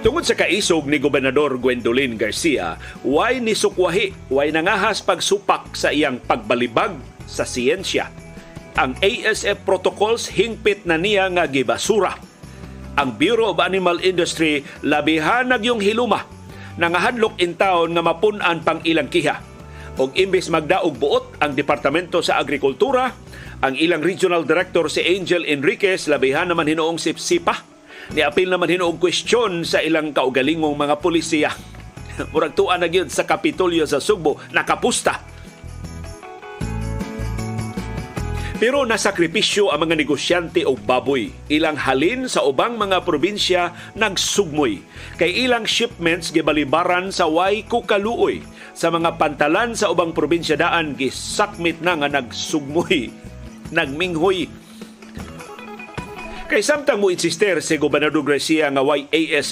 Tungod sa kaisog ni Gobernador Gwendolyn Garcia, way nisukwahi, way nangahas pagsupak sa iyang pagbalibag sa siyensya. Ang ASF protocols hingpit na niya nga gibasura. Ang Bureau of Animal Industry labihan nagyong hiluma nangahadlok in taon nga mapun-an pang ilang kiha. Og imbes magdaog buot ang Departamento sa Agrikultura, ang ilang regional director si Angel Enriquez labihan naman hinuong sipsipa. Niapil naman hinuong question sa ilang kaugalingong mga polisiya. Murag tuan na gyud sa Kapitolyo sa Sugbo, nakapusta. Pero nasakripisyo ang mga negosyante o baboy. Ilang halin sa ubang mga probinsya nagsugmoy. Kay ilang shipments gibalibaran sa way kukaluoy. Sa mga pantalan sa ubang probinsya daan gisakmit na nga nagsugmoy, nagminghoy. Kay samtang mo insister si Gobernador Garcia nga way AS